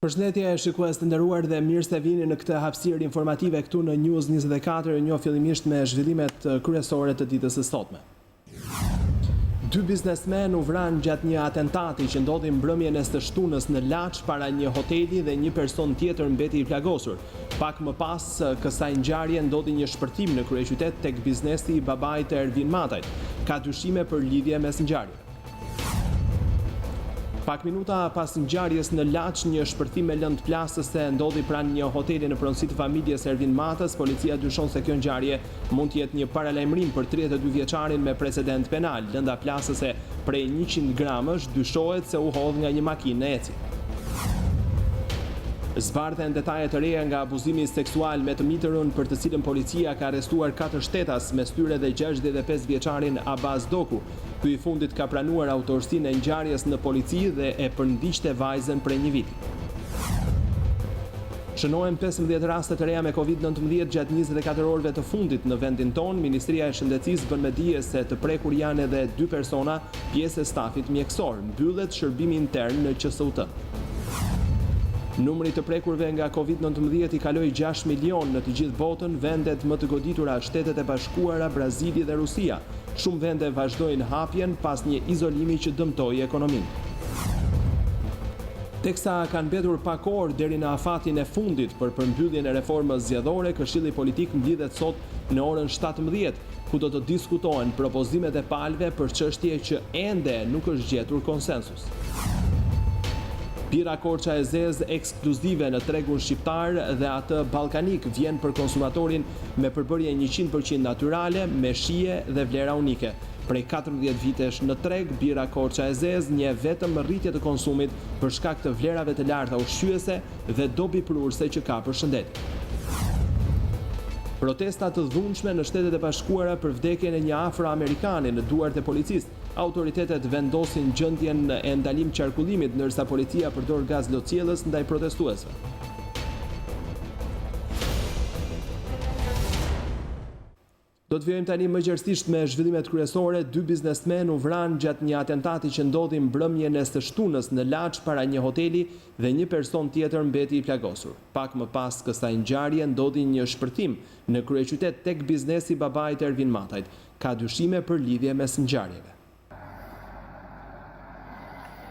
Përshëndetje shikues të nderuar dhe mirë se vini në këtë hapësirë informative këtu në News24, një fillimisht me zhvillimet kryesore të ditës së sotme. 2 biznesmen u vranë gjatë një atentati që ndodhi mbrëmjen e së shtunës në Laç para një hoteli dhe një person tjetër mbeti i plagosur. Pak më pas kësaj ngjarje ndodhi një shpërthim në kryeqytet tek biznesi i babait të Ervin Matajt. Ka dyshime për lidhje mes ngjarjeve. Pak minuta pas ngjarjes në Laç, një shpërthim me lëndë plasëse ndodhi pranë një hoteli në pronësi të familjes Ervin Matës. Policia dyshon se kjo ngjarje mund të jetë një paralajmërim për 32 vjeçarin me precedent penal. Lënda plasëse prej 100 gramësh dyshohet se u hodh nga një makinë eci. Zbardhen detaje të reja nga abuzimi seksual me të mitërën për të cilën policia ka arrestuar 4 shtetas, mes tyre dhe 65 vjeçarin Abaz Doku. Ky i fundit ka pranuar autorsinë e ngjarjes në polici dhe e përndiqte vajzën prej një viti. Shënohen 15 raste të reja me Covid-19 gjatë 24 orëve të fundit në vendin tonë. Ministria e Shëndetësisë bën me dije se të prekur janë edhe 2 persona, pjesë e stafit mjekësor. Mbyllet shërbimi intern në QSUT. Numri të prekurve nga Covid-19 i kaloi 6 milion në të gjithë botën. Vendet më të goditura Shtetet e Bashkuara, Brazili dhe Rusia. Shumë vende vazhdojnë hapjen pas një izolimi që dëmtoi ekonominë. Teksa kanë mbetur pak orë deri në afatin e fundit për përmbylljen e reformës zgjedhore, Këshilli Politik mblidhet sot në orën 17, ku do të diskutohen propozimet e palëve për çështje që ende nuk është gjetur konsensus. Bira Korça e zezë ekskluzive në tregun shqiptar dhe atë ballkanik vjen për konsumatorin me përbërje 100% natyrale, me shije dhe vlera unike. Prej 14 vitesh në treg, bira Korça e zezë nje vetëm rritje të konsumit për shkak të vlerave të larta ushqyese dhe dobi prurse që ka për shëndetin. Protesta të dhunshme në Shtetet e Bashkuara për vdekjen e një afroamerikani në duart e policisë. Autoritetet vendosin gjendjen e ndalim qarkullimit ndërsa policia përdor gaz lotësielës ndaj protestuesve. Do të vijojmë tani më gjerësisht me zhvillimet kryesore. 2 biznesmen u vranë gjatë një atentati që ndodhi mbrëmjen e së shtunës në Laç para një hoteli dhe një person tjetër mbeti i plagosur. Pak më pas kësaj ngjarje ndodhi një shpërthim në kryeqytet tek biznesi i babait Ervin Matajt. Ka dyshime për lidhje mes ngjarjeve.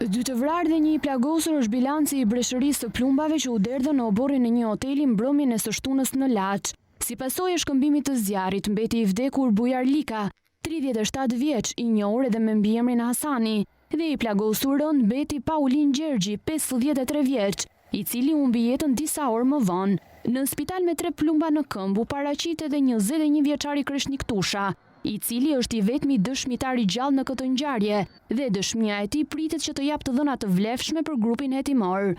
2 të vrarë dhe një i plagosur është bilanci i breshërisë të plumbave që u derdhën në oborrin e një hoteli mbrëmjen e së shtunës në Laç. Si pasojë e shkëmbimit të zjarrit, mbeti i vdekur Bujar Lika, 37 vjeç, i njohur edhe me mbiemrin Hasani, dhe i plagosur rënd mbeti Paulin Gjergji, 53 vjeç, i cili humbi jetën disa orë më vonë. Në spital me 3 plumba në këmbë u paraqit edhe 21 vjeçari Kreshnik Tusha, i cili është i vetmi dëshmitar i gjallë në këtë ngjarje, dhe dëshmia e tij pritet që të japë të dhëna të vlefshme për grupin hetimor.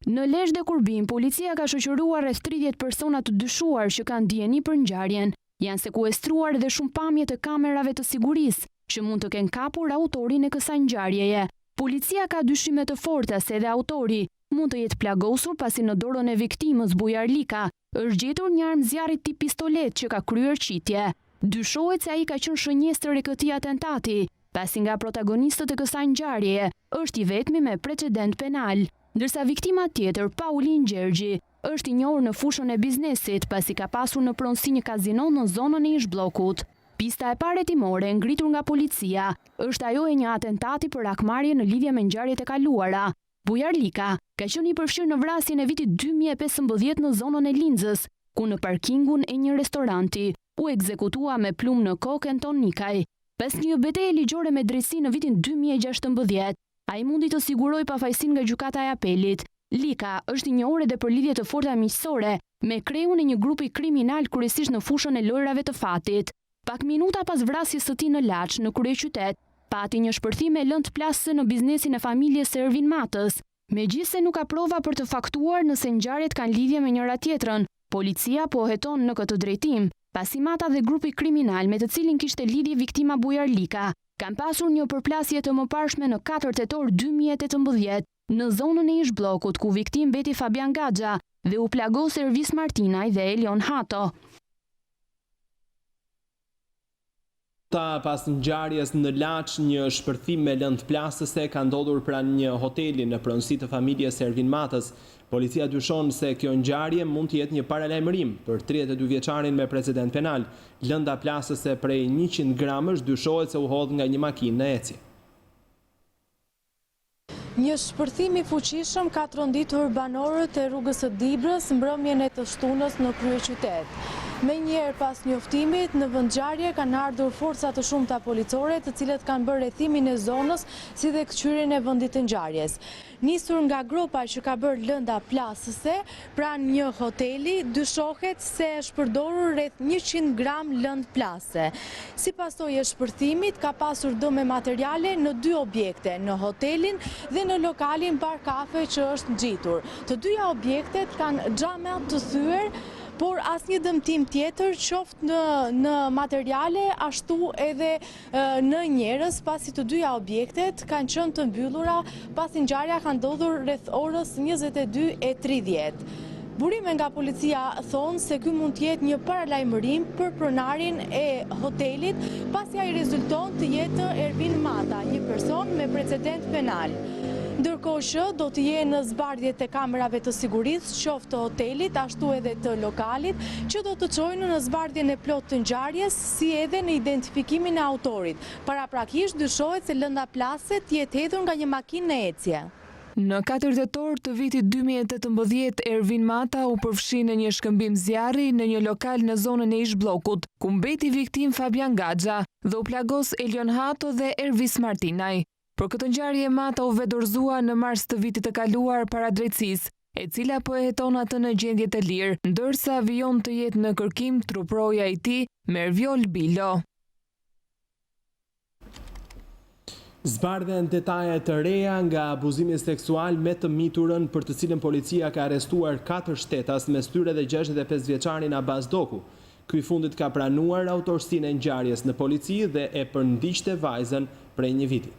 Në Lezhë dhe Kurbin, policia ka shoqëruar rreth 30 persona të dyshuar që kanë dijeni për ngjarjen. Janë sekuestruar dhe shumë pamje të kamerave të sigurisë që mund të kenë kapur autorin e kësaj ngjarjeje. Policia ka dyshime të forta se edhe autori mund të jetë plagosur pasi në dorën e viktimës Bujar Lika është gjetur një armë zjarri tip pistolet që ka kryer qitje. Dyshohet se ai ka qenë shënjestër i këtij atentati, pasi nga protagonistët e kësaj ngjarjeje është i vetmi me precedent penal. Ndërsa viktima tjetër, Paulin Gjergji, është i njohur në fushën e biznesit pasi ka pasur në pronësi një kazino në zonën e ish-bllokut. Pista e parë hetimore ngritur nga policia është ajo e një atentati për akmarrje në lidhje me ngjarjet e kaluara. Bujar Lika ka qenë i përfshirë në vrasjen e vitit 2015 në zonën e Linzës, ku në parkingun e një restoranti u ekzekutua me plumë në kokë Anton Nikaj. Pas një betejë ligjore me drejtësi në vitin 2016, ai mundi të siguroj pafajësinë nga gjykata e apelit. Lika është i njohur edhe për lidhje të forta miqësore me kreun e një grupi kriminal kryesisht në fushën e lojrave të fatit. Pak minuta pas vrasjes së tij në Laç, në kryeqytet, pati një shpërthim me lëndë plasëse në biznesin e familjes së Ervin Matës. Megjithse nuk ka prova për të faktuar nëse ngjarjet kanë lidhje me njëra tjetrën, policia po heton në këtë drejtim, pasi Mata dhe grupi kriminal me të cilin kishte lidhje viktima Bujar Lika kanë pasur një përplasje të mëparshme në 4 tetor 2018 në zonën e ish-bllokut, ku viktim mbeti Fabian Gaxha dhe u plagos Ervis Martinaj dhe Elion Hato. Pas ngjarjes në Laç, një shpërthim me lëndë plastëse ka ndodhur pranë një hoteli në pronësi të familjes Ervin Matës. Policia dyshon se kjo ngjarje mund të jetë një paralajmërim për 32 vjeçarin me precedent penal. Lënda plastëse prej 100 gramësh dyshohet se u hodh nga një makinë në ecje. Një shpërthim i fuqishëm ka tronditur banorët e rrugës së Dibrës mbrëmjen e të shtunës në kryeqytet. Menjëherë pas njoftimit, në vendngjarje kanë ardhur forca të shumta policore, të cilët kanë bërë rrethimin e zonës si dhe kthyrjen e vendit të ngjarjes. Nisur nga gropa që ka bërë lënda plastëse pranë një hoteli, dyshohet se është përdorur rreth 100 gram lëndë plastëse. Si pasojë e shpërthimit, ka pasur dëme materiale në 2 objekte, në hotelin dhe në lokalin bar kafe që është ngjitur. Të dyja objektet kanë xhama të thyer, por asnjë dëmtim tjetër qoftë në materiale ashtu edhe në njerëz, pasi të dyja objektet kanë qenë të mbyllura pasi ngjarja ka ndodhur rreth orës 22:30. Burime nga policia thonë se ky mund të jetë një paralajmërim për pronarin e hotelit, pasi ai rezulton të jetë Ervin Mata, një person me precedent penal. Ndërkohë që do të jenë në zbardhje të kamerave të sigurisë, qoftë të hotelit, ashtu edhe të lokalit, që do të çojnë në zbardhjen e plot të ngjarjes, si edhe në identifikimin e autorit. Paraprakisht dyshohet se lënda plastëse të jetë hedhur nga një makinë në ecje. Në 4 tetor të vitit 2018, Ervin Mata u përfshi në një shkëmbim zjarri në një lokal në zonën e ish-bllokut, ku mbeti viktim Fabian Gaxha dhe u plagos Elion Hato dhe Ervis Martinaj. Për këtë ngjarje Mata u vedorzua në mars të vitit të kaluar para drejtësisë, e cila po e heton atë në gjendje të lirë, ndërsa vijon të jetë në kërkim truproja i tij Merviol Bilo. Zbardhen detaje të reja nga abuzimi seksual me të miturën, për të cilën policia ka arrestuar 4 shtetas, mes tyre dhe 65 vjeçarin Abbas Doku. Ky fundit ka pranuar autorsinë e ngjarjes në polici dhe e përndiqte vajzën prej një viti.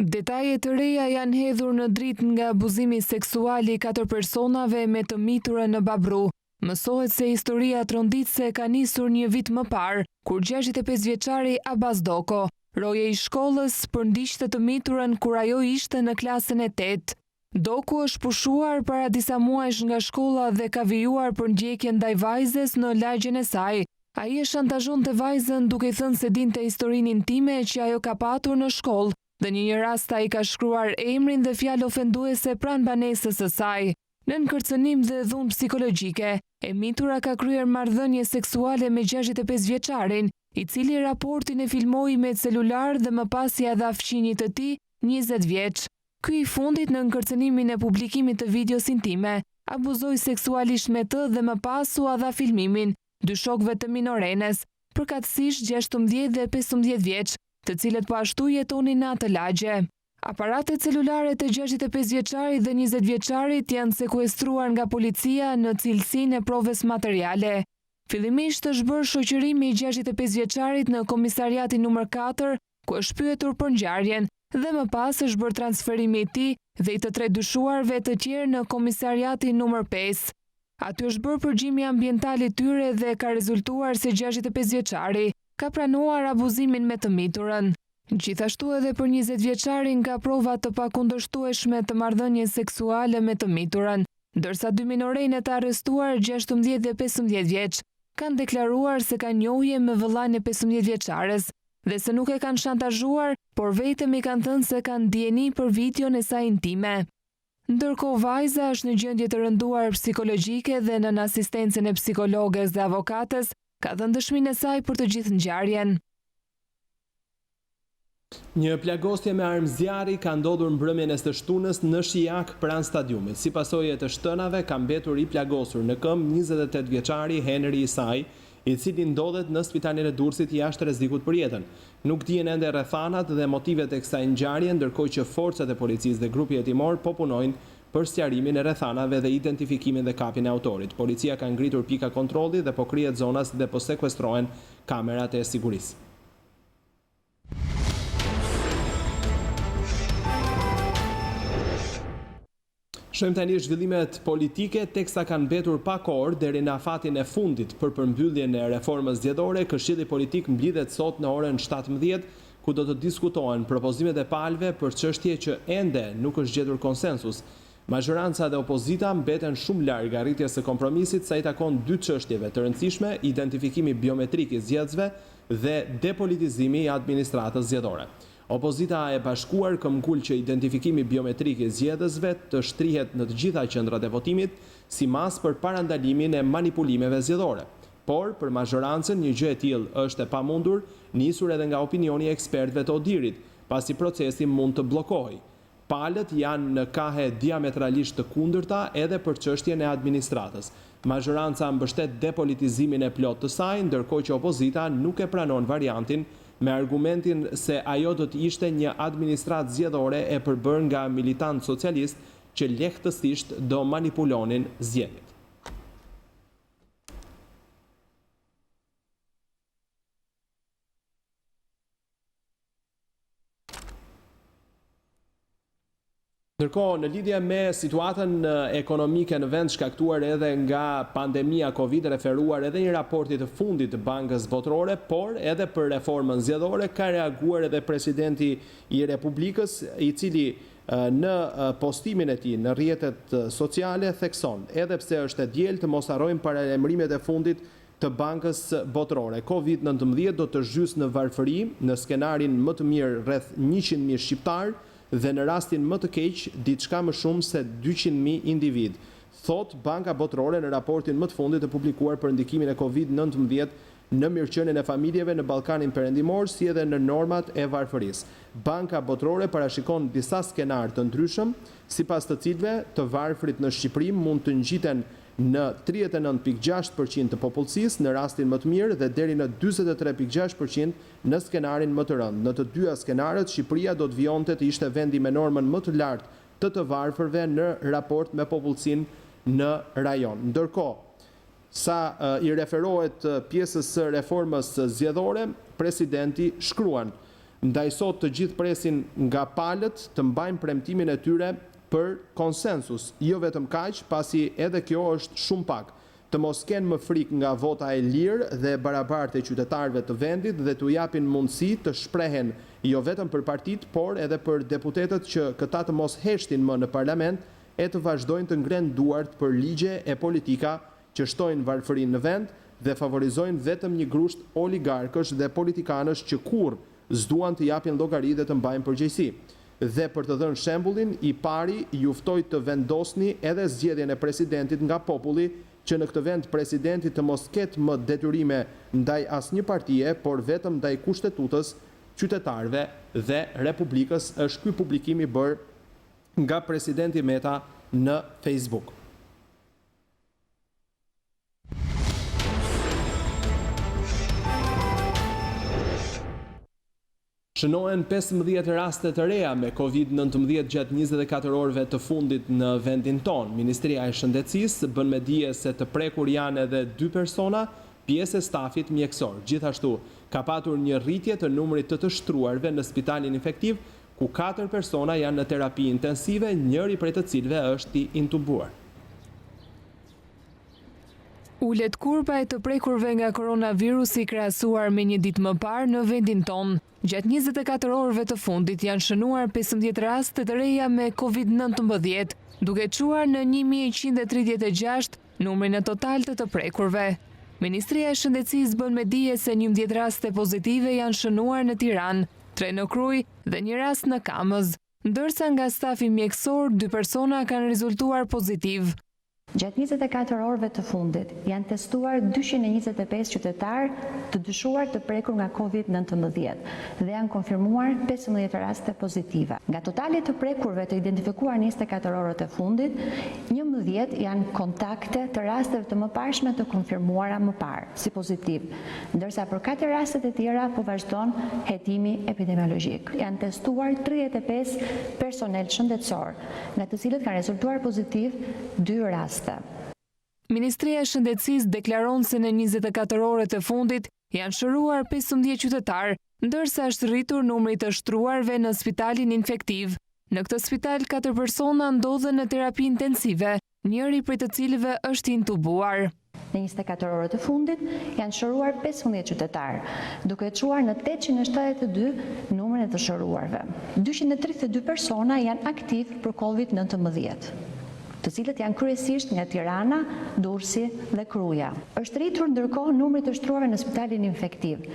Detaje të reja janë hedhur në dritë nga abuzimi seksual i 4 personave me të miturën në Babru. Mësohet se historia tronditëse ka nisur një vit më parë, kur 65 vjeçari Abbas Doko, roje i shkollës, përndiqte të miturën kur ajo ishte në klasën e 8. Doku është pushuar para disa muajsh nga shkolla dhe ka vijuar për ndjekje ndaj vajzes në lagjen e saj. Ai e shantazhonte vajzën duke thënë se dinte historinë intime që ajo ka patur në shkollë. Dhe një rast ai ka shkruar emrin dhe fjalë ofenduese pranë banesës së saj. Në kërcënim dhe dhunë psikologjike, e mitura ka kryer marrëdhënie seksuale me 65 vjeçarin, i cili raportin e filmoi me celular dhe më pas ia dha fëmijët të tij 20 vjeç. Ky i fundit në kërcënimin e publikimit të videos intime, abuzoi seksualisht me të dhe më pas u dha filmimin dy shokëve të minorenes, përkatësisht 16 dhe 15 vjeç, të cilët po ashtu jetonin në atë lagje. Aparatet celulare të 65 vjeçarit dhe 20 vjeçarit janë sekuestruar nga policia në cilësinë e provës materiale. Fillimisht është bërë shoqërimi i 65 vjeçarit në komisariatin numër 4, ku është pyetur për ngjarjen, dhe më pas është bërë transferimi i tij dhe i të 3 dyshuarve të tjerë në komisariatin numër 5. Aty është bërë përgjimi ambiental i tyre dhe ka rezultuar se 65 vjeçari ka pranuar abuzimin me të miturën. Gjithashtu edhe për 20 vjeçarin ka prova të pakundërshtueshme të marrëdhënies seksuale me të miturën, ndërsa 2 minorenet të arrestuar 16 dhe 15 vjeç kanë deklaruar se kanë njohje me vëllain e 15 vjeçares dhe se nuk e kanë shantazhuar, por vetëm i kanë thënë se kanë dieni për videon e saj intime. Ndërkohë vajza është në gjendje të rënduar psikologjike dhe nën asistencën e psikologes dhe avokates ka dhënë dëshminë e saj për të gjithë ngjarjen. Një plagosje me armë zjarri ka ndodhur mbrëmjen e së shtunës në Shijak pranë stadiumit. Si pasojë të shtënave ka mbetur i plagosur në këmbë 28 vjeçari Henry Isai, i cili ndodhet në spitalin e Durrësit jashtë rrezikut për jetën. Nuk dihen ende rrethanat dhe motivet e kësaj ngjarje, ndërkohë që forcat e policisë dhe grupi hetimor po punojnë për sqarimin e rrethanave dhe identifikimin dhe kapjen e autorit. Policia ka ngritur pika kontrolli dhe po krihet zonas dhe po sekuestrohen kamerat e sigurisë. Shohim tani zhvillimet politike, teksa kanë mbetur pa kohë deri në afatin e fundit për përmbylljen e reformës zgjedhore. Këshilli politik mblidhet sot në orën 17, ku do të diskutohen propozimet e palëve për çështje që ende nuk është gjetur konsensus. Majoranca dhe opozita mbeten shumë larg arritjes së kompromisit sa i takon dy çështjeve të rëndësishme: identifikimi biometrik i zgjedhësve dhe depolitizimi i administratës zgjedhore. Opozita e bashkuar këmbgul që identifikimi biometrik i zgjedhësve të shtrihet në të gjitha qendrat e votimit si mas për parandalimin e manipulimeve zgjedhore. Por, për majorancën, një gjë e tillë është e pamundur, nisur edhe nga opinioni i ekspertëve të Odirit, pasi procesi mund të bllokohej. Palët janë në kahe diametralisht të kundërta edhe për çështjen e administratës. Majoranca mbështet depolitizimin e plot të saj, ndërkohë që opozita nuk e pranon variantin me argumentin se ajo do të ishte një administratë zgjedhore e përbërë nga militantë socialist që lehtësisht do manipulonin zgjedhjet. Ndërkohë, në lidhje me situatën ekonomike në vend shkaktuar edhe nga pandemia Covid, referuar edhe një raporti të fundit të Bankës Botërore, por edhe për reformën zgjedhore, ka reaguar edhe presidenti i Republikës, i cili në postimin e tij në rrjetet sociale thekson: edhe pse është e diel të mos harrojmë paralajmërimet e fundit të Bankës Botërore. Covid-19 do të zhysë në varfëri, në skenarin më të mirë rreth 100.000 shqiptar dhe në rastin më të keq diçka më shumë se 200.000 individ, thot Banka Botërore në raportin më të fundit të publikuar për ndikimin e Covid-19 në mirëqenien e familjeve në Ballkanin Perëndimor, si edhe në normat e varfërisë. Banka Botërore parashikon disa skenar të ndryshëm, sipas të cilëve të varfrit në Shqipëri mund të ngjiten në 39.6% të popullsisë në rastin më të mirë dhe deri në 43.6% në skenarin më të rënd. Në të dyja skenarët, Shqipëria do të vijonte të ishte vendi me normën më të lartë të varfërve në raport me popullsinë në rajon. Ndërkohë, sa i referohet pjesës së reformës zgjedhore, presidenti shkruan: ndaj sot të gjithë presin nga palët të mbajnë premtimin e tyre për konsensus, jo vetëm kaq, pasi edhe kjo është shumë pak, të mos kenë më frikë nga vota e lirë dhe barabartë e qytetarëve të vendit dhe t'u japin mundësi të shprehen jo vetëm për partitë, por edhe për deputetët që këta të mos heshtin më në parlament e të vazhdojnë të ngrenë duart për ligje e politika që shtojnë varfërinë në vend dhe favorizojnë vetëm një grusht oligarkësh dhe politikanësh që kurrë s'duan të japin llogari dhe të mbajnë përgjegjësi. Dhe për të dhënë shembullin, i pari juftoi të vendosni edhe zgjedhjen e presidentit nga populli, që në këtë vend presidenti të mos ketë më detyrime ndaj asnjë partie, por vetëm ndaj kushtetutës, qytetarëve dhe Republikës, është ky publikim i bërë nga presidenti Meta në Facebook. Shënohen 15 raste të reja me Covid-19 gjatë 24 orëve të fundit në vendin tonë. Ministria e Shëndetësisë bën me dije se të prekur janë edhe 2 persona, pjesë e stafit mjekësor. Gjithashtu, ka patur një rritje të numrit të shtruarve në spitalin infektiv, ku 4 persona janë në terapi intensive, njëri prej të cilëve është i intubuar. Ulet kurba e të prekurve nga koronavirusi krahasuar me një ditë më parë në vendin tonë. Gjatë 24 orëve të fundit janë shënuar 15 raste të reja me Covid-19, duke quar në 1136 numrin e total të prekurve. Ministria e Shëndetësisë bën me dije se 11 raste pozitive janë shënuar në Tiranë, 3 në Krujë dhe një rast në Kamëz, ndërsa nga stafi mjekësor 2 persona kanë rezultuar pozitiv. Gjatë 24 orëve të fundit janë testuar 225 qytetarë të dyshuar të prekur nga Covid-19 dhe janë konfirmuar 15 raste pozitive. Nga totali të prekurve të identifikuar 24 orët e fundit, 11 janë kontakte të rasteve të mëparshme të konfirmuara më parë si pozitiv, ndërsa për 4 rastet e tjera po vazhdon hetimi epidemiologjik. Janë testuar 35 personel shëndetësor, nga të cilët kanë rezultuar pozitiv 2 raste. Ministria e Shëndetësisë deklaron se në 24 orët e fundit janë shëruar 15 qytetarë, ndërsa është rritur numri të shtruarve në spitalin infektiv. Në këtë spital 4 persona ndodhen në terapi intensive, njëri prej të cilëve është intubuar. Në 24 orët të fundit janë shëruar 15 qytetarë, duke çuar në 872 numrin e të shëruarve. 232 persona janë aktiv për COVID-19, të cilët janë kryesisht nga Tirana, Durrësi dhe Kruja. Është rritur ndërkohë numri të shtruarve në spitalin infektiv.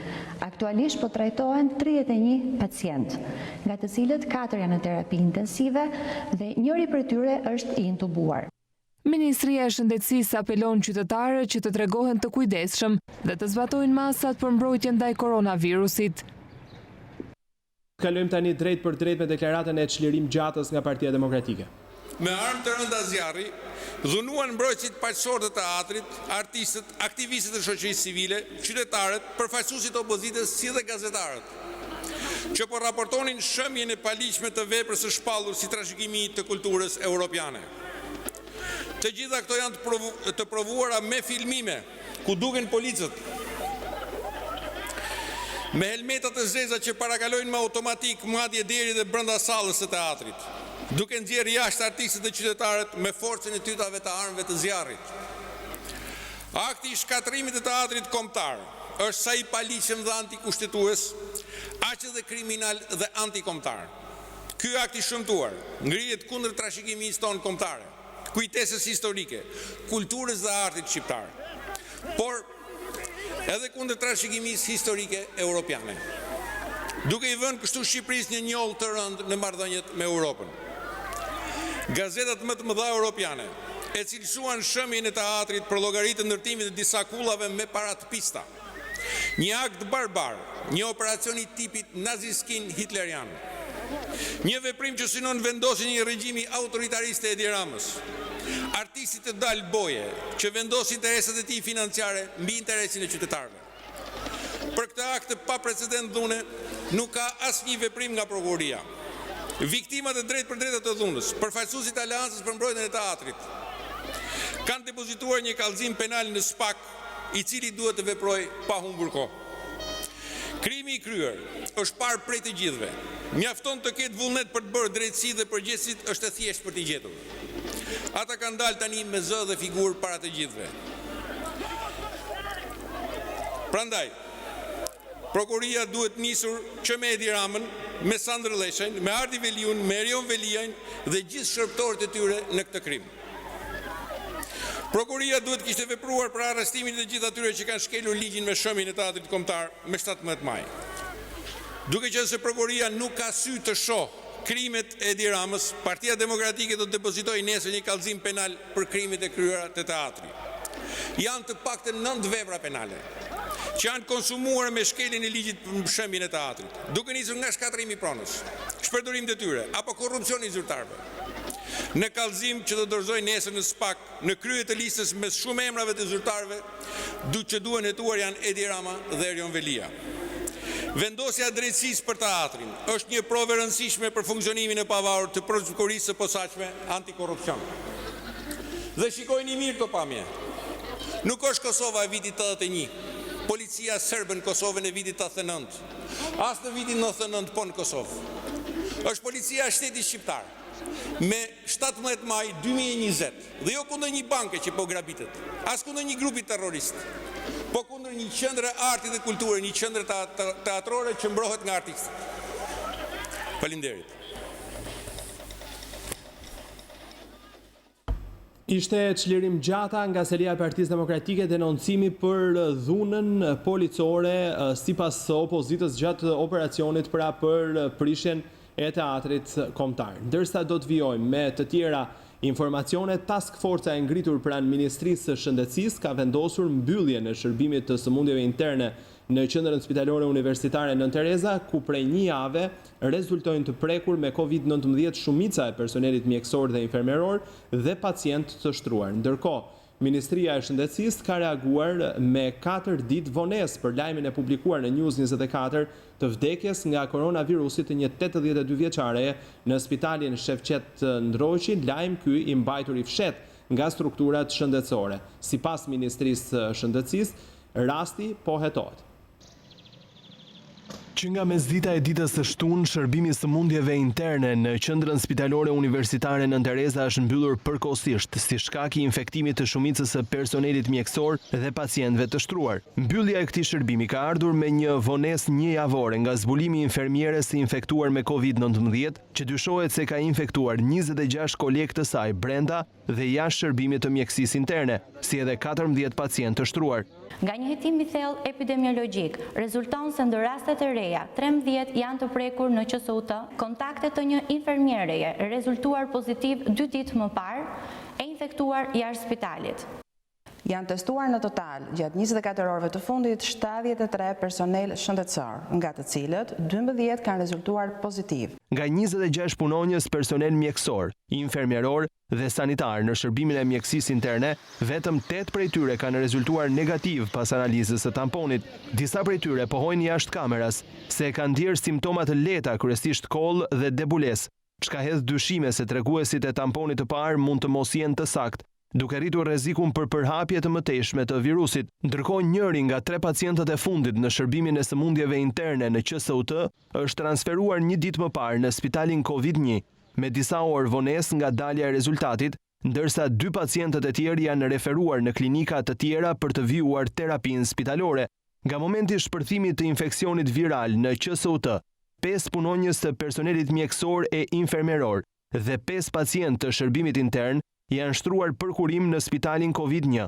Aktualisht po trajtohen 31 pacient, nga të cilët 4 janë në terapi intensive dhe njëri prej tyre është i intubuar. Ministria e Shëndetësisë apelon qytetarët që të tregohen të kujdesshëm dhe të zbatojnë masat për mbrojtjen ndaj koronavirusit. Kalojmë tani drejt për drejt me deklaratën e çlirim gjatës nga Partia Demokratike. Me armë të rënda zjarri, dhunuan mbrojtësit paqësorë të teatrit, artistët, aktivistët e shoqërisë civile, qytetarët, përfaqësuesit e opozitës si dhe gazetarët, që po raportonin shëmjen e paligjshme të veprës së shpallur si trashëgimi të kulturës europiane. Të gjitha këto janë të provuara me filmime, ku duken policët, me helmetat e zeza që parakalojnë me automatik madje deri dhe brenda sallës së teatrit, duke nxjerrë jashtë artistët dhe qytetarët me forcën e tytave të armëve të zjarrit. Akti i shkatrimit të teatrit kombëtar është sa i paligjshëm dhe antikushtetues, aq edhe kriminal dhe antikombëtar. Ky akt i shëmtuar ngrihet kundër trashëgimisë tonë kombëtare, kujtesës historike, kulturës dhe artit shqiptar, por edhe kundër trashëgimisë historike europiane, duke i vënë kështu Shqipërisë një njollë të rëndë në marrëdhëniet me Europën. Gazetat më të mëdha europiane e cilësuan shëmjen e teatrit për llogaritë të ndërtimit të disa kullave me paratpista. Një akt barbar, një operacion i tipit naziskin hitlerian. Një veprim që synon vendosjen e një regjimi autoritarist të Edi Ramës. Artistit të dal boje që vendos interesat e tij financiare mbi interesin e qytetarëve. Për këtë akt të paprecedent dhune nuk ka asnjë veprim nga prokuroria. Viktimat e drejt për drejta të dhunës, përfaqësuesit e Aleancës për mbrojtjen e teatrit, kanë depozituar një kallëzim penal në SPAK, i cili duhet të veprojë pa humbur kohë. Krimi i kryer është parë prej të gjithëve. Mjafton të ketë vullnet për të bërë drejtësi dhe përgjegjësit është e thjeshtë për t'i gjetur. Ata kanë dalë tani me zë dhe figurë para të gjithëve. Prandaj, prokuroria duhet nisur që me Edi Ramën, me Sandër Leshajn, me Ardi Veliun, me Erion Veliajn dhe gjithë shërptorët e tyre në këtë krim. Prokuroria duhet kishte vepruar për arrestimin e të gjithë atyre që kanë shkelur ligjin me shëmjen e teatrit kombëtar me 17 maj. Duke qenë se prokuroria nuk ka sy të shohë krimet e Edi Ramës, Partia Demokratike do të depozitojë nesër një kallëzim penal për krimet e kryera të teatrit. Janë të paktën 9 vepra penale që janë konsumuar me shkeljen e ligjit për shëmjen e teatrit, duke nisur nga shkatrimi i pronës, shpërdorim detyre apo korrupsioni i zyrtarëve. Në kallëzim që do dorëzoj nesër në SPAK, në krye të listës mes shumë emrave të zyrtarëve, që duhen hetuar janë Edi Rama dhe Erion Velia. Vendosja e drejtësisë për teatrin është një provë e rëndësishme për funksionimin e pavarur të prokurorisë së posaçme antikorrupsion. Dhe shikojini mirë këto pamje. Nuk është Kosova e vitit 81. Policia serbe në Kosovën e vitit 89, as në vitin 99 po në Kosovë. Është policia e shtetit shqiptar, me 17 maj 2020, dhe jo kundër një banke që po grabitet, as kundër një grupi terrorist, po kundër një qendre arti dhe kulture, një qendre teatrore që mbrohet nga artistët. Faleminderit. Ishte çlirim gjata nga selia e Partisë Demokratike denoncimi për dhunën policore sipas opozitës gjatë operacionit pra për prishjen e teatrit kombëtar. Ndërsa do të vijojmë me të tjera informacione, task forca e ngritur pranë Ministrisë së Shëndetësisë ka vendosur mbylljen e shërbimit të sëmundjeve interne në qendrën spitalore universitare Nën Tereza, ku prej një jave rezultojnë të prekur me COVID-19 shumica e personelit mjekësor dhe infermeror dhe pacient të shtruar. Ndërkohë, Ministria e Shëndetësisë ka reaguar me 4 ditë vonesë për lajmin e publikuar në News24 të vdekjes nga koronavirusit të një 82 vjeçareje në spitalin Shefqet Ndroqi, lajm ky i mbajtur i fshet nga strukturat shëndetësore. Sipas Ministrisë së Shëndetësisë, rasti po hetohet. Që nga mesdita e ditës së shtunë, shërbimi i sëmundjeve interne në qendrën spitalore universitare Nën Tereza është mbyllur përkohësisht si shkak i infektimit të shumicës së personelit mjekësor dhe pacientëve të shtruar. Mbyllja e këtij shërbimi ka ardhur me një vonesë një javore nga zbulimi i infermieres së infektuar me COVID-19, që dyshohet se ka infektuar 26 kolegë të saj brenda dhe jashtë shërbimit të mjekësisë interne, si edhe 14 pacientë të shtruar. Nga një hetim i thellë epidemiologjik, rezulton se ndër rastet e reja, 13 janë të prekur në QSUT, kontakte të një infermiereje rezultuar pozitiv 2 ditë më parë e infektuar jashtë spitalit. Janë testuar në total gjatë 24 orëve të fundit 73 personel shëndetësor, nga të cilët 12 kanë rezultuar pozitiv. Nga 26 punonjës personel mjekësor, infermieror dhe sanitar në shërbimin e mjekësisë interne, vetëm 8 prej tyre kanë rezultuar negativ pas analizës së tamponit. Disa prej tyre pohojnë jashtë kameras se kanë ndjerë simptoma të lehta, kryesisht koll dhe debulesë, çka hedh dyshime se treguesit e tamponit të parë mund të mos jenë të saktë, duke rritur rrezikun për përhapje të mëtejshme të virusit. Ndërkohë njëri nga 3 pacientët e fundit në shërbimin e sëmundjeve interne në QSUT është transferuar një ditë më parë në spitalin COVID-1, me disa orë vonesë nga dalja e rezultatit, ndërsa 2 pacientët e tjerë janë referuar në klinika të tjera për të vijuar terapinë spitalore. Nga momenti i shpërthimit të infeksionit viral në QSUT, 5 punonjës të personelit mjekësor e infermieror dhe 5 pacientë të shërbimit intern janë shtruar për kurim në spitalin COVID-1,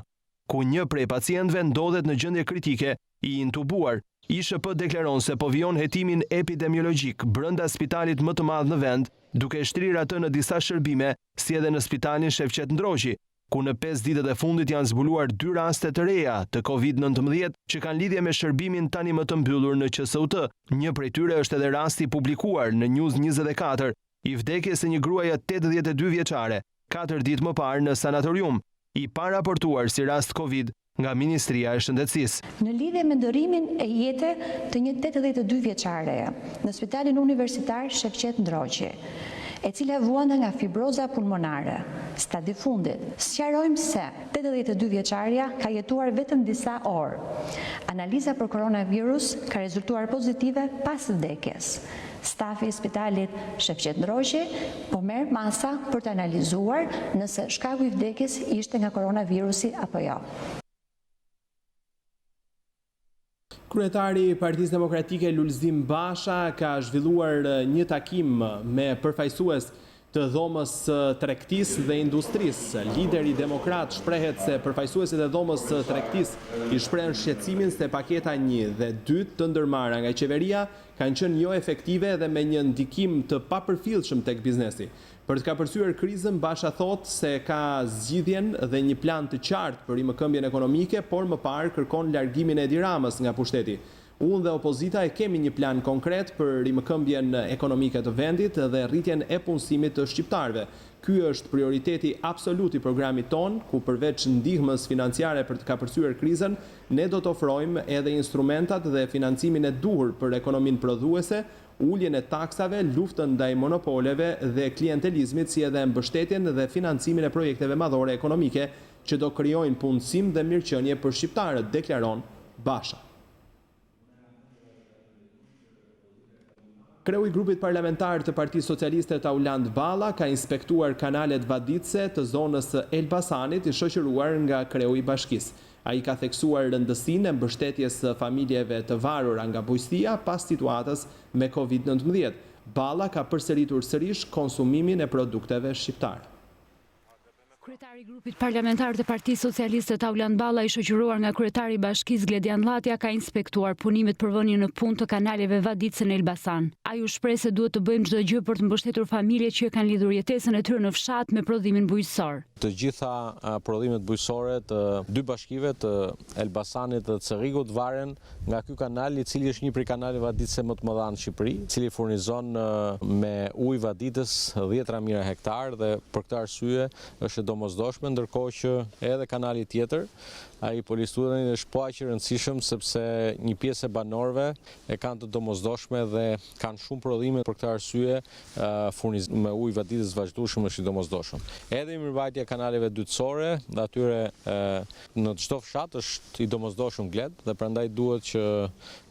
ku një prej pacientëve ndodhet në gjendje kritike i intubuar. ISHP deklaron se po vijon hetimin epidemiologjik brenda spitalit më të madh në vend, duke shtrirë atë në disa shërbime, si edhe në spitalin Shefqet Ndroqi, ku në 5 ditët e fundit janë zbuluar 2 raste të reja të COVID-19 që kanë lidhje me shërbimin tani më të mbyllur në QSUT. Një prej tyre është edhe rasti publikuar në News24, i vdekjes së një gruaje 82 vjeçare, 4 ditë më parë në sanatorium, i paraportuar si rast COVID nga Ministria e Shëndetësisë. Në lidhje me ndërimin e jete të një 82 vjeçare në Spitalin Universitar Shefqet Ndroqi, e cila vuanda nga fibroza pulmonare, stadi fundit, sqarojmë se 82 vjeçaria ka jetuar vetëm disa orë. Analiza për koronavirus ka rezultuar pozitive pas vdekjes. Stafi i spitalit Shefqet Ndroqi po merr masa për të analizuar nëse shkaku i vdekjes ishte nga koronavirusi apo jo. Kryetari i Partisë Demokratike Lulzim Basha ka zhvilluar një takim me përfaqësues të dhomës tregtisë dhe industrisë. Lideri demokrat shprehet se përfaqësuesit e dhomës tregtisë i shprehen shqetësimin se paketa 1 dhe 2 të ndërmarra nga qeveria kanë qenë jo efektive dhe me një ndikim të papërfillshëm tek biznesi. Për të kapërcyer krizën, Basha thot se ka zgjidhjen dhe një plan të qartë për rimëkëmbjen ekonomike, por më parë kërkon largimin e Edi Ramës nga pushteti. Unë dhe opozita e kemi një plan konkret për rimëkëmbjen ekonomike të vendit dhe rritjen e punësimit të shqiptarëve. Ky është prioriteti absolut i programit ton, ku përveç ndihmës financiare për të kapërcyer krizën, ne do të ofrojmë edhe instrumentat dhe financimin e duhur për ekonominë prodhuese, uljen e taksave, luftën ndaj monopoleve dhe klientelizmit, si edhe mbështetjen dhe financimin e projekteve madhore ekonomike që do krijojnë punësim dhe mirëqenie për shqiptarët, deklaron Basha. Kreu i grupit parlamentar të Partisë Socialiste Tauland Balla ka inspektuar kanalet vaditëse të zonës së Elbasanit, i shoqëruar nga kreu i bashkisë. Ai ka theksuar rëndësinë e mbështetjes së familjeve të varura nga bujqësia pas situatës me COVID-19. Balla ka përsëritur sërish konsumimin e produkteve shqiptare. Kryetari i grupit parlamentar të Partisë Socialiste Tauland Balla, i shoqëruar nga kryetari i bashkisë Gledian Llatja, ka inspektuar punimet për vënien në punë të kanaleve vaditëse në Elbasan. Ai u shpreh se duhet të bëjmë çdo gjë për të mbështetur familjet që kanë lidhur jetesën e tyre në fshat me prodhimin bujqësor. Të gjitha prodhimet bujqësore të 2 bashkive të Elbasanit dhe Cerrigut varen nga ky kanal, i cili është një prej kanaleve vaditëse më të mëdha në Shqipëri, i cili furnizon me ujë vaditës 10 mijëra hektar dhe për këtë arsye është domosdoshme, ndërkohë që edhe kanali tjetër, ai polisturin është po aq i rëndësishëm sepse një pjesë e banorëve e kanë të domosdoshme dhe kanë shumë prodhime për këtë arsye furnizim me ujë vaditës vazhdueshëm është i domosdoshëm. Edhe mirëmbajtja e kanaleve dytësore, dhe atyre në çdo fshat është i domosdoshëm gled dhe prandaj duhet që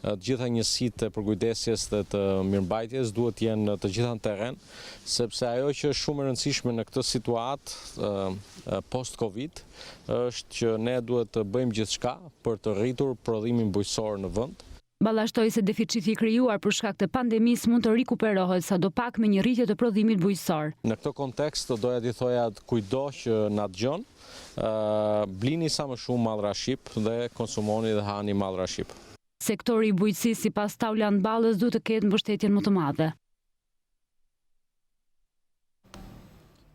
të gjitha njësitë e përkujdesjes dhe të mirëmbajtjes duhet të jenë të gjitha në terren, sepse ajo që është shumë e rëndësishme në këtë situatë post-Covid është që ne duhet të bëjmë gjithçka për të rritur prodhimin bujqësor në vend. Ballashtoi se deficiti i krijuar për shkak të pandemisë mund të rikuperohet sadopak me një rritje të prodhimit bujqësor. Në këtë kontekst doja t'i thoja kujdo që na dëgjon, blini sa më shumë mallra shqip dhe konsumoni dhe hani mallra shqip. Sektori i bujqësisë sipas Taulant Ballës duhet të ketë mbështetjen më të madhe.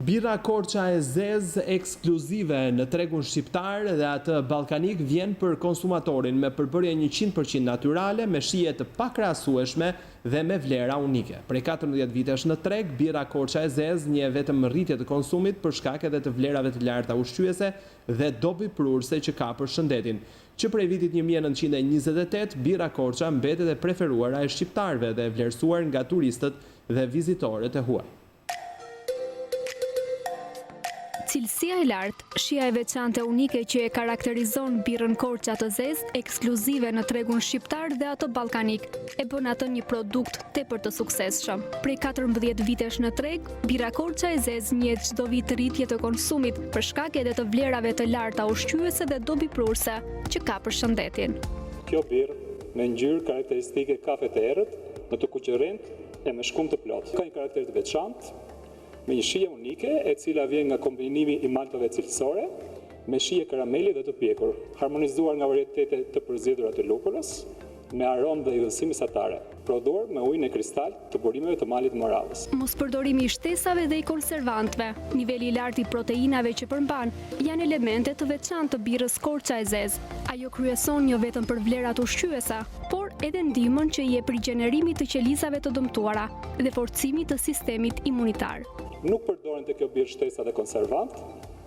Bira Korça e zezë ekskluzive në tregun shqiptar dhe atë ballkanik vjen për konsumatorin me përbërje 100% natyrale, me shije të pakrahasueshme dhe me vlera unike. Prej 14 vitesh në treg, bira Korça e zezë një vetëm rritje të konsumit për shkak edhe të vlerave të larta ushqyese dhe dobi prurse që ka për shëndetin. Që prej vitit 1928, bira Korça mbetet e preferuara e shqiptarëve dhe e vlerësuar nga turistët dhe vizitorët e huaj. Cilësia e lartë, shija e veçantë e unike që e karakterizon birën Korça të zezë, ekskluzive në tregun shqiptar dhe ato ballkanik, e bën atë një produkt tepër të suksesshëm. Prej 14 vitesh në treg, bira Korça e zezë njihet çdo vit rritje të konsumit për shkak edhe të vlerave të larta ushqyese dhe dobi prurse që ka për shëndetin. Kjo birë me ngjyrë karakteristike kafe të errët, me të kuqërrent e me shkum të plotë. Ka një karakter të veçantë, me një shije unike e cila vjen nga kombinimi i maltave cilësore me shije karameli dhe të pjekur, harmonizuar nga varietete të përzgjedhura të lupullës, me aromë dhe idhësim mesatare, prodhuar me ujin e kristal të burimeve të malit moravës. Mos përdorimi i shtesave dhe i konservantëve, niveli i lartë i proteinave që përmban, janë elemente të veçantë të birrës Korça e zezë. Ajo kryeson jo vetëm për vlerat ushqyese, por edhe ndihmën që i jep rigjenerimit të qelizave të dëmtuara dhe forcimit të sistemit imunitar. Nuk përdoren të kjo birë shtesa dhe konservant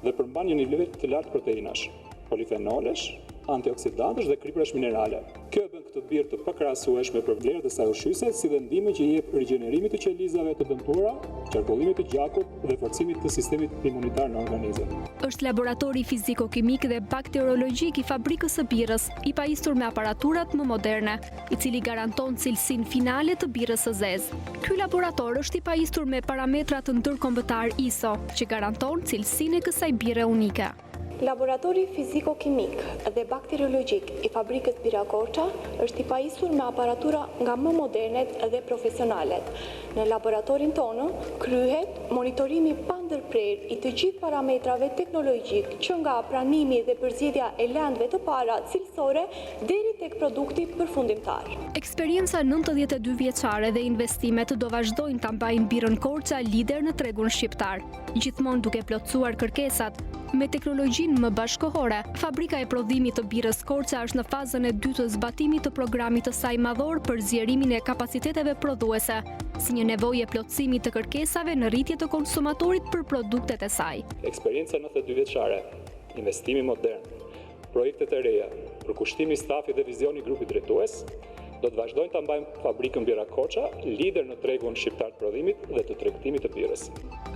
dhe përmban një nivel të lartë proteinash, polifenolesh, antioksidantesh dhe kriprash minerale. Kjo e bën këtë birë të pakrahasueshme për vlerët e saj ushqyese, si dhe ndihmën që i jep rigjenerimit të qelizave të dëmtuara, qarkullimit të gjakut dhe forcimit të sistemit imunitar në organizëm. Është laboratori fiziko-kimik dhe bakteriologjik i fabrikës së birrës, i pajisur me aparaturat më moderne, i cili garanton cilësinë finale të birrës së zezë. Ky laborator është i pajisur me parametra të ndërkombëtar ISO, që garanton cilësinë e kësaj bire unike. Laboratori fiziko-kimik dhe bakteriologjik i fabrikës Bira Korça është i pajisur me aparatura nga më modernet dhe profesionalet. Në laboratorin tonë kryhet monitorimi pa ndërprerje i të gjithë parametrave teknologjik, që nga pranimi dhe përzgjedhja e lëndëve të para cilësore deri tek produkti përfundimtar. Eksperienca 92 vjeçare dhe investimet do vazhdojnë ta mbajnë birën Korça lider në tregun shqiptar, gjithmonë duke plotësuar kërkesat. Me teknologjinë më bashkëkohore, fabrika e prodhimit të birrës Korça është në fazën e dytë të zbatimit të programit të saj madhor për zgjerimin e kapaciteteve prodhuese, si një nevojë plotësimi të kërkesave në rritje të konsumatorit për produktet e saj. Eksperjenca 92 vjeçare, investimi modern, projektet e reja, përkushtimi i stafit dhe vizioni i grupit drejtues, do të vazhdojnë ta mbajnë fabrikën Bira Korça lider në tregun shqiptar të prodhimit dhe të tregtimit të birrës.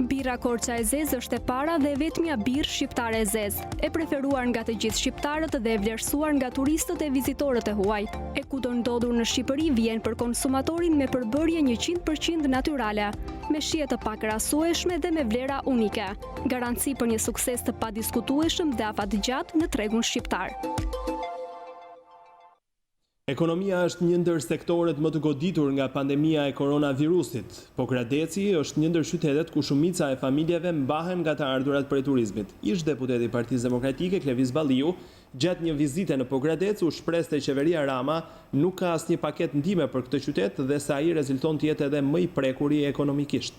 Bira Korça e zezë është e para dhe vetmja birë shqiptare e zezë, e preferuar nga të gjithë shqiptarët dhe e vlerësuar nga turistët e vizitorët e huaj. E kudo ndodhur në Shqipëri vjen për konsumatorin me përbërje 100% natyrale, me shije të pakrahasueshme dhe me vlera unike. Garanci për një sukses të padiskutueshëm dhe afatgjatë në tregun shqiptar. Ekonomia është një ndër sektorët më të goditur nga pandemia e koronavirusit, po Gradeci është një ndër qytetet ku shumica e familjeve mbahen nga të ardhurat prej turizmit. Ish deputeti i Partisë Demokratike Klevis Balliu, gjatë një vizite në Pogradec u shpreh se qeveria Rama nuk ka asnjë paketë ndihme për këtë qytet dhe se ai rezulton të jetë edhe më i prekuri ekonomikisht.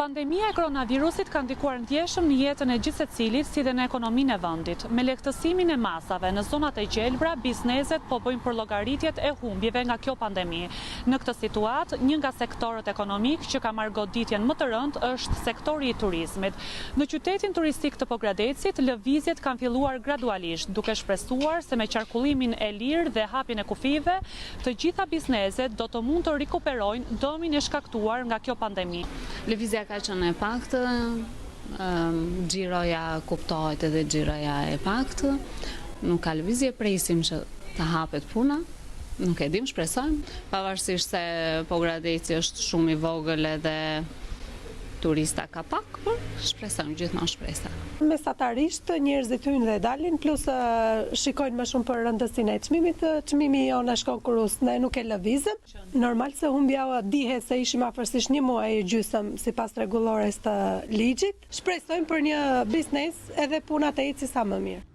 Pandemia e koronavirusit ka ndikuar ndjeshëm në jetën e gjithë secilit si dhe në ekonominë e vendit. Me lehtësimin e masave në zonat e gjelbra, bizneset po bëjnë përllogaritjet e humbjeve nga kjo pandemi. Në këtë situatë, një nga sektorët ekonomik që ka marrë goditjen më të rëndë është sektori i turizmit. Në qytetin turistik të Pogradecit, lëvizjet kanë filluar gradualisht, duke shpresuar se me qarkullimin e lirë dhe hapjen e kufive, të gjitha bizneset do të mund të rikuperojnë dëmin e shkaktuar nga kjo pandemi. Lëvizja ka qenë e paktë, xhiroja kuptohet edhe xhiroja e paktë, nuk ka lëvizje, presim që të hapet puna, nuk e dim, shpresojmë, pavarësisht se Pogradeci është shumë i vogël edhe turista ka pak, por shpresojmë gjithmonë shpresa. Mesatarisht njerëzit hyjnë dhe dalin, plus shikojnë më shumë për rëndësinë e çmimit. Çmimi jonë shkon kurus, ne nuk e lëvizëm. Normal se humbja dihet se ishim afërsisht një muaj e gjysmë sipas rregullores të ligjit. Shpresojmë për një biznes edhe puna të eci sa më mirë.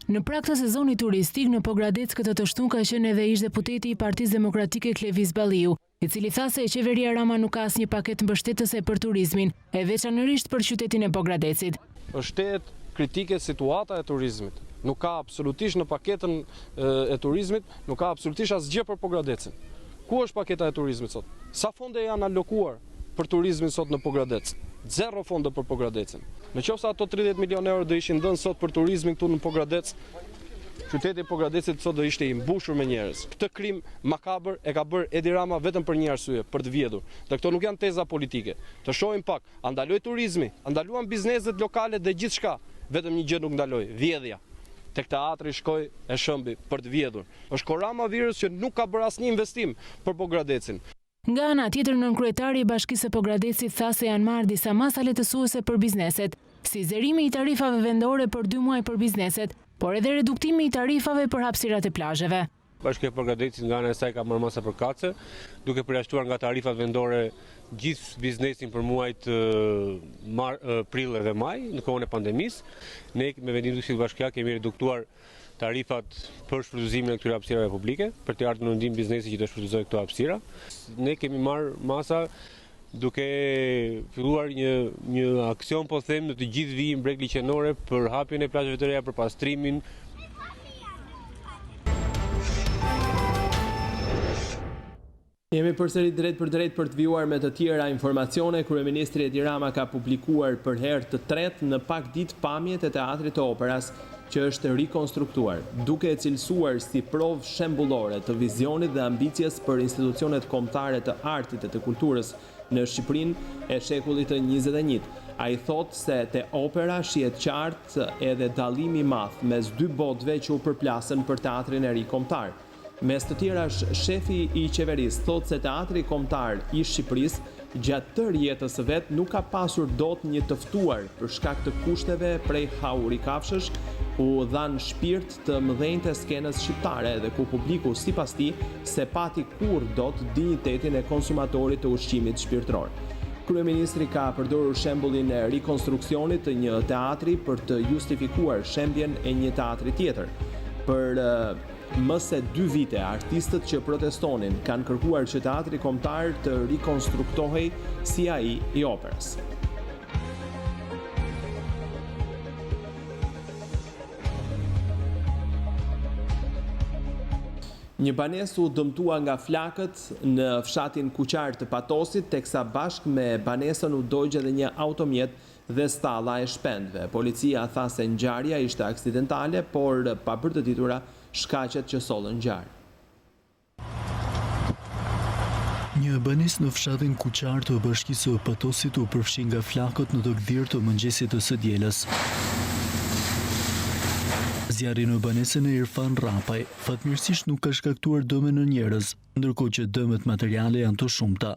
Në prag të sezonit turistik në Pogradec këtë të shtun ka qenë edhe ish-deputeti i Partisë Demokratike Klevis Balliu, i cili tha se qeveria Rama nuk ka asnjë paketë mbështetëse për turizmin, e veçanërisht për qytetin e Pogradecit. Është kritike situata e turizmit. Nuk ka absolutisht në paketën e turizmit, nuk ka absolutisht asgjë për Pogradecin. Ku është paketa e turizmit sot? Sa fonde janë alokuar për turizmin sot në Pogradec? Zero fonde për Pogradecin. Në qoftë se ato 30 milionë euro do ishin dhënë sot për turizmin këtu në Pogradec, qyteti i Pogradecit sot do ishte i mbushur me njerëz. Këtë krim makabër e ka bërë Edi Rama vetëm për një arsye, për të vjedhur. Dhe këto nuk janë teza politike. Të shohim pak, a ndaloi turizmi, a ndaluan bizneset lokale dhe gjithçka. Vetëm një gjë nuk ndaloi, vjedhja. Tek teatri shkoi e shëmbi për të vjedhur. Është koronavirus që nuk ka bërë asnjë investim për Pogradecin. Nga ana tjetër, nënkryetari i Bashkisë së Pogradecit tha se janë marrë disa masa lehtësuese për bizneset, si zërimi i tarifave vendore për 2 muaj për bizneset, por edhe reduktimi i tarifave për hapësirat e plazheve. Bashkia e Pogradecit nga ana e saj ka marrë masa përkatëse, duke përjashtuar nga tarifat vendore gjithë biznesin për muajt prill dhe maj, në kohën e pandemisë. Ne me vendimin e Bashkia kemi reduktuar tarifat për shfrytëzimin e këtyre hapësirave publike, për të ardhur në ndim biznesi që të shfrytëzojë këto hapësira. Ne kemi marrë masa duke filluar një aksion, po them, në të gjithë vijin breg liqenore për hapjen e plazheve të reja, për pastrimin. Jemi përsëri drejt për drejt për të vijuar me të tjera informacione. Kryeministri Edi Rama ka publikuar për herë të tretë në pak ditë pamjet e teatrit të operas që është rikonstruktuar, duke e cilësuar si provë shembullore të vizionit dhe ambicjes për institucionet kombëtare të artit e të kulturës në Shqipërinë e shekullit të 21. Ai thot se te opera shihet qartë edhe dallimi i madh mes dy botëve që u përplasën për teatrin e ri kombëtar. Mes të tjerash, shefi i qeverisë thot se teatri kombëtar i Shqipërisë gjatë tërë jetës së vet nuk ka pasur dot një të ftuar për shkak të kushteve prej hauri kafshësh, ku dhan shpirt të mëdhenj të skenës shqiptare dhe ku publiku sipas tij se pati kurrë dot dinjitetin e konsumatorit të ushqimit shpirtëror. Kryeministri ka përdorur shembullin e rikonstruksionit të një teatri për të justifikuar shembjen e një teatri tjetër. Për më se 2 vite, artistët që protestonin kanë kërkuar që teatri kombëtar të rikonstruktohej si ai i operës. Një banesë u dëmtua nga flakët në fshatin Kuqar të Patosit, teksa bashkë me banesën u dogj edhe një automjet dhe stalla e shpendëve. Policia tha se ngjarja ishte aksidentale, por pa bërë të ditura shkaqet që sollën ngjarje. Një banesë në fshatin Kuqar të bashkisë së Patosit u përfshi nga flakët në dogdhir të mëngjesit të së dielës. Zjarri në banesën e Irfan Rapaj fatmirësisht nuk ka shkaktuar dëme në njerëz, ndërkohë që dëmet materiale janë të shumta.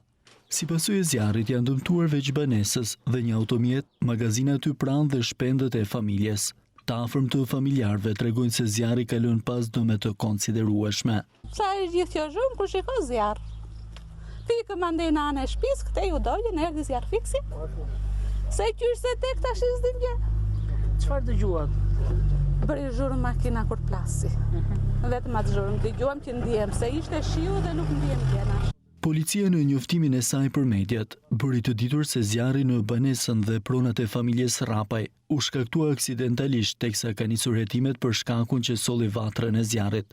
Si pasojë e zjarrit janë dëmtuar veç banesës dhe një automjet, magazina aty pranë dhe shpendët e familjes. Të afërm të familjarëve tregojnë se zjarri ka lënë pas dëme të konsiderueshme. Sa i gjithë kjo zhurmë kur shiko zjarr. Fikëm andej në anë e shtëpisë, këtej u dolën, erdhi zjarr fiksi. Se qyrse tek tash s'din gjë. Çfarë dëgjuat? Bëri zhurmë makina kur plasi. Vetëm atë zhurmë dëgjuam që ndihem se ishte shiu dhe nuk ndihem gjëna. Policia në njoftimin e saj për mediat, bëri të ditur se zjarri në banesën dhe pronat e familjes Rapaj u shkaktua aksidentalisht teksa ka nisur hetimet për shkakun që solli vatrën e zjarrit.